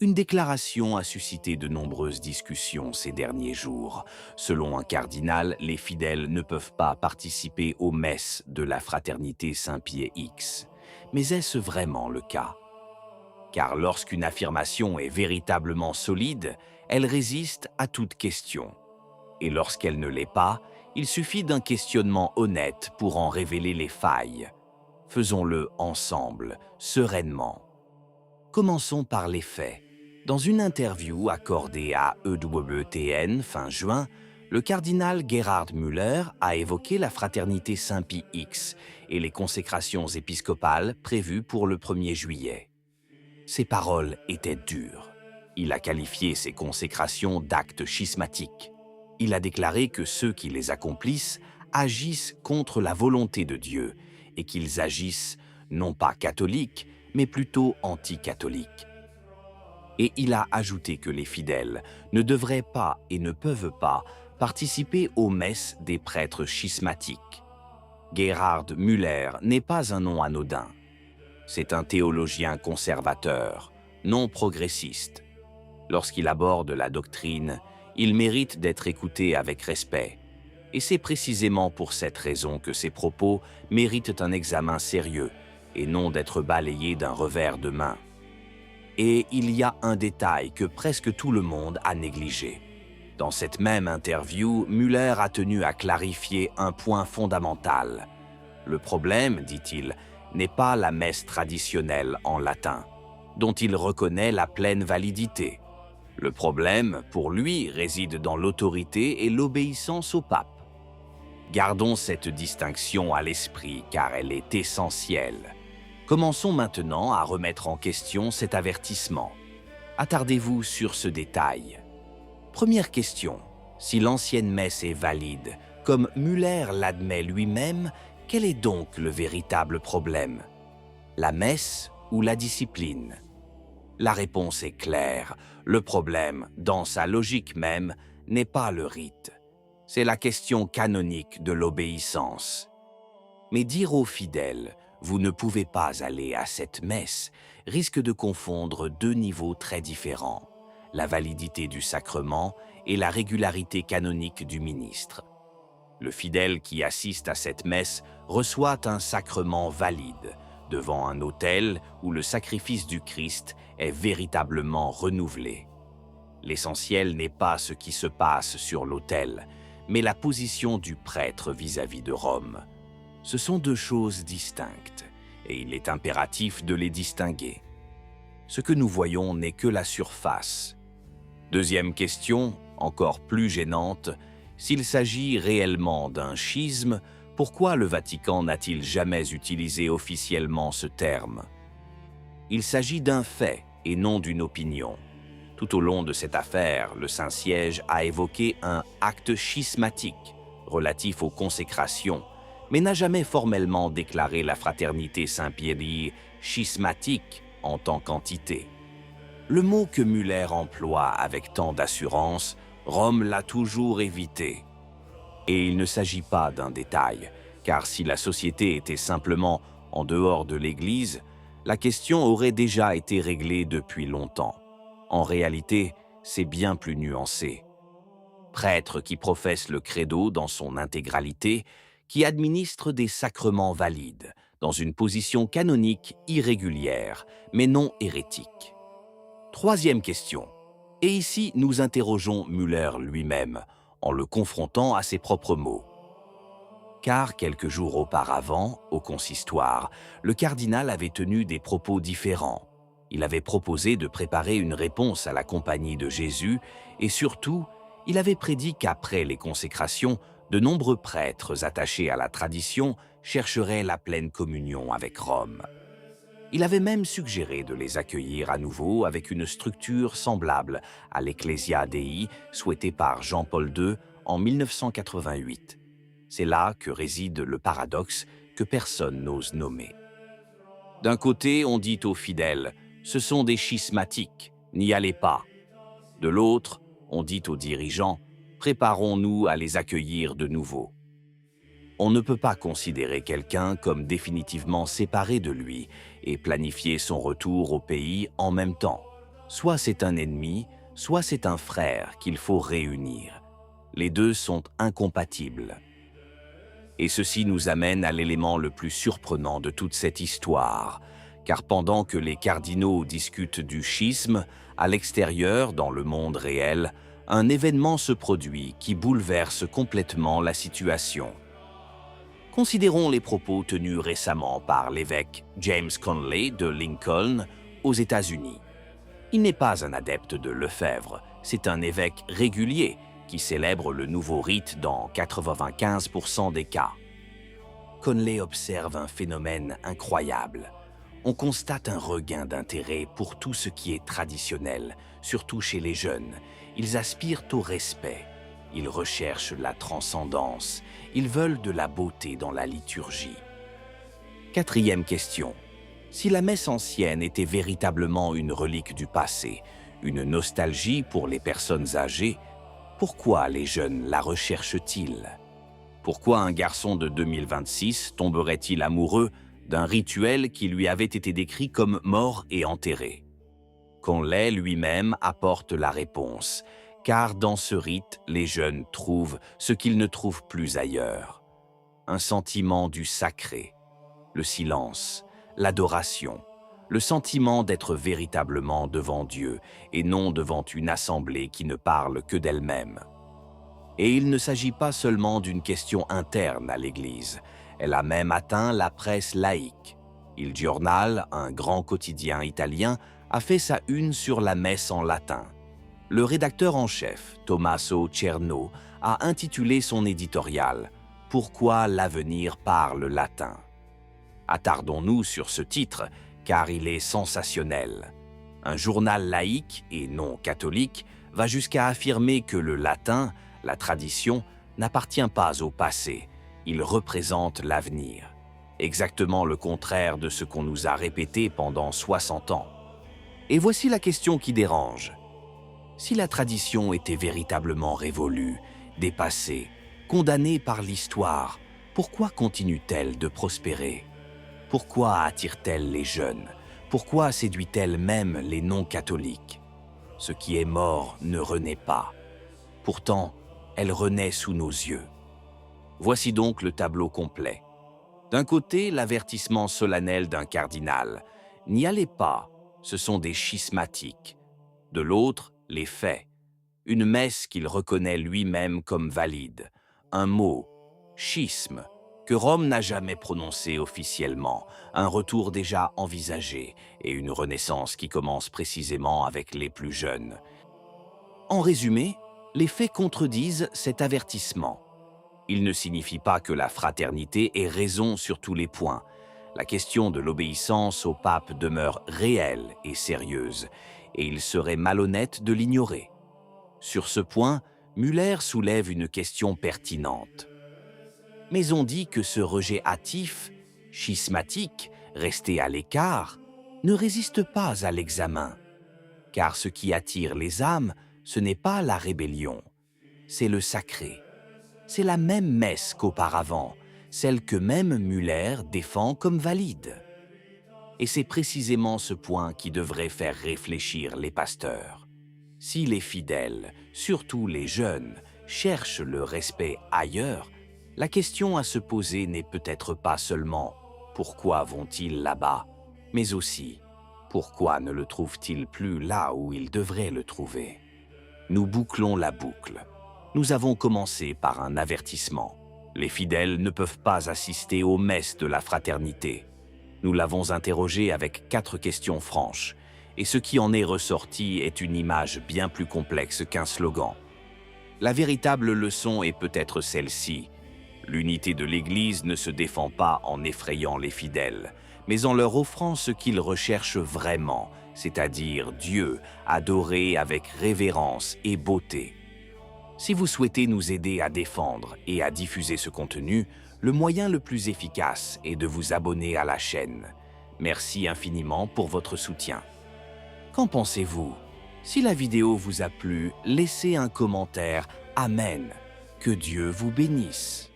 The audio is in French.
Une déclaration a suscité de nombreuses discussions ces derniers jours. Selon un cardinal, les fidèles ne peuvent pas participer aux messes de la fraternité Saint-Pie X. Mais est-ce vraiment le cas? Car lorsqu'une affirmation est véritablement solide, elle résiste à toute question. Et lorsqu'elle ne l'est pas, il suffit d'un questionnement honnête pour en révéler les failles. Faisons-le ensemble, sereinement. Commençons par les faits. Dans une interview accordée à EWTN fin juin, le cardinal Gerhard Müller a évoqué la fraternité Saint-Pie X et les consécrations épiscopales prévues pour le 1er juillet. Ses paroles étaient dures. Il a qualifié ces consécrations d'actes schismatiques. Il a déclaré que ceux qui les accomplissent agissent contre la volonté de Dieu et qu'ils agissent non pas catholiques, mais plutôt anti-catholiques. Et il a ajouté que les fidèles ne devraient pas et ne peuvent pas participer aux messes des prêtres schismatiques. Gerhard Müller n'est pas un nom anodin. C'est un théologien conservateur, non progressiste. Lorsqu'il aborde la doctrine, il mérite d'être écouté avec respect. Et c'est précisément pour cette raison que ses propos méritent un examen sérieux et non d'être balayés d'un revers de main. Et il y a un détail que presque tout le monde a négligé. Dans cette même interview, Müller a tenu à clarifier un point fondamental. Le problème, dit-il, n'est pas la messe traditionnelle en latin, dont il reconnaît la pleine validité. Le problème, pour lui, réside dans l'autorité et l'obéissance au pape. Gardons cette distinction à l'esprit car elle est essentielle. Commençons maintenant à remettre en question cet avertissement. Attardez-vous sur ce détail. Première question. Si l'ancienne messe est valide, comme Müller l'admet lui-même, quel est donc le véritable problème? La messe ou la discipline? La réponse est claire. Le problème, dans sa logique même, n'est pas le rite. C'est la question canonique de l'obéissance. Mais dire aux fidèles « vous ne pouvez pas aller à cette messe » risque de confondre deux niveaux très différents, la validité du sacrement et la régularité canonique du ministre. Le fidèle qui assiste à cette messe reçoit un sacrement valide, devant un autel où le sacrifice du Christ est véritablement renouvelé. L'essentiel n'est pas ce qui se passe sur l'autel, mais la position du prêtre vis-à-vis de Rome. Ce sont deux choses distinctes, et il est impératif de les distinguer. Ce que nous voyons n'est que la surface. Deuxième question, encore plus gênante, s'il s'agit réellement d'un schisme, pourquoi le Vatican n'a-t-il jamais utilisé officiellement ce terme? Il s'agit d'un fait et non d'une opinion. Tout au long de cette affaire, le Saint-Siège a évoqué un acte schismatique relatif aux consécrations, mais n'a jamais formellement déclaré la fraternité Saint-Pierre schismatique en tant qu'entité. Le mot que Müller emploie avec tant d'assurance, Rome l'a toujours évité. Et il ne s'agit pas d'un détail, car si la société était simplement en dehors de l'Église, la question aurait déjà été réglée depuis longtemps. En réalité, c'est bien plus nuancé. Prêtre qui professe le credo dans son intégralité, qui administre des sacrements valides, dans une position canonique irrégulière, mais non hérétique. Troisième question. Et ici, nous interrogeons Müller lui-même, en le confrontant à ses propres mots. Car quelques jours auparavant, au consistoire, le cardinal avait tenu des propos différents. Il avait proposé de préparer une réponse à la Compagnie de Jésus et surtout, il avait prédit qu'après les consécrations, de nombreux prêtres attachés à la tradition chercheraient la pleine communion avec Rome. Il avait même suggéré de les accueillir à nouveau avec une structure semblable à l'Ecclesia Dei souhaitée par Jean-Paul II en 1988. C'est là que réside le paradoxe que personne n'ose nommer. D'un côté, on dit aux fidèles « ce sont des schismatiques, n'y allez pas ». De l'autre, on dit aux dirigeants « préparons-nous à les accueillir de nouveau ». On ne peut pas considérer quelqu'un comme définitivement séparé de lui et planifier son retour au pays en même temps. Soit c'est un ennemi, soit c'est un frère qu'il faut réunir. Les deux sont incompatibles. Et ceci nous amène à l'élément le plus surprenant de toute cette histoire, car pendant que les cardinaux discutent du schisme, à l'extérieur, dans le monde réel, un événement se produit qui bouleverse complètement la situation. Considérons les propos tenus récemment par l'évêque James Conley de Lincoln aux États-Unis. Il n'est pas un adepte de Lefebvre, c'est un évêque régulier qui célèbre le nouveau rite dans 95% des cas. Conley observe un phénomène incroyable. On constate un regain d'intérêt pour tout ce qui est traditionnel, surtout chez les jeunes. Ils aspirent au respect. Ils recherchent la transcendance. Ils veulent de la beauté dans la liturgie. Quatrième question. Si la messe ancienne était véritablement une relique du passé, une nostalgie pour les personnes âgées, pourquoi les jeunes la recherchent-ils? Pourquoi un garçon de 2026 tomberait-il amoureux d'un rituel qui lui avait été décrit comme mort et enterré? Conley lui-même apporte la réponse, car dans ce rite, les jeunes trouvent ce qu'ils ne trouvent plus ailleurs. Un sentiment du sacré, le silence, l'adoration, le sentiment d'être véritablement devant Dieu et non devant une assemblée qui ne parle que d'elle-même. Et il ne s'agit pas seulement d'une question interne à l'Église, elle a même atteint la presse laïque. Il Giornale, un grand quotidien italien, a fait sa une sur la messe en latin. Le rédacteur en chef, Tommaso Cerno, a intitulé son éditorial « Pourquoi l'avenir parle latin ?» Attardons-nous sur ce titre, car il est sensationnel. Un journal laïque et non catholique va jusqu'à affirmer que le latin, la tradition, n'appartient pas au passé, il représente l'avenir. Exactement le contraire de ce qu'on nous a répété pendant 60 ans. Et voici la question qui dérange. Si la tradition était véritablement révolue, dépassée, condamnée par l'histoire, pourquoi continue-t-elle de prospérer? Pourquoi attire-t-elle les jeunes? Pourquoi séduit-elle même les non-catholiques? Ce qui est mort ne renaît pas. Pourtant, elle renaît sous nos yeux. Voici donc le tableau complet. D'un côté, l'avertissement solennel d'un cardinal. N'y allez pas, ce sont des schismatiques. De l'autre, les faits. Une messe qu'il reconnaît lui-même comme valide. Un mot, schisme, que Rome n'a jamais prononcé officiellement, un retour déjà envisagé et une renaissance qui commence précisément avec les plus jeunes. En résumé, les faits contredisent cet avertissement. Il ne signifie pas que la fraternité ait raison sur tous les points. La question de l'obéissance au pape demeure réelle et sérieuse, et il serait malhonnête de l'ignorer. Sur ce point, Müller soulève une question pertinente. Mais on dit que ce rejet hâtif, schismatique, resté à l'écart, ne résiste pas à l'examen. Car ce qui attire les âmes, ce n'est pas la rébellion, c'est le sacré. C'est la même messe qu'auparavant, celle que même Müller défend comme valide. Et c'est précisément ce point qui devrait faire réfléchir les pasteurs. Si les fidèles, surtout les jeunes, cherchent le respect ailleurs, la question à se poser n'est peut-être pas seulement « pourquoi vont-ils là-bas ?», mais aussi « pourquoi ne le trouvent-ils plus là où ils devraient le trouver ?» Nous bouclons la boucle. Nous avons commencé par un avertissement. Les fidèles ne peuvent pas assister aux messes de la fraternité. Nous l'avons interrogé avec 4 questions franches, et ce qui en est ressorti est une image bien plus complexe qu'un slogan. La véritable leçon est peut-être celle-ci. L'unité de l'Église ne se défend pas en effrayant les fidèles, mais en leur offrant ce qu'ils recherchent vraiment, c'est-à-dire Dieu, adoré avec révérence et beauté. Si vous souhaitez nous aider à défendre et à diffuser ce contenu, le moyen le plus efficace est de vous abonner à la chaîne. Merci infiniment pour votre soutien. Qu'en pensez-vous? Si la vidéo vous a plu, laissez un commentaire. Amen. Que Dieu vous bénisse.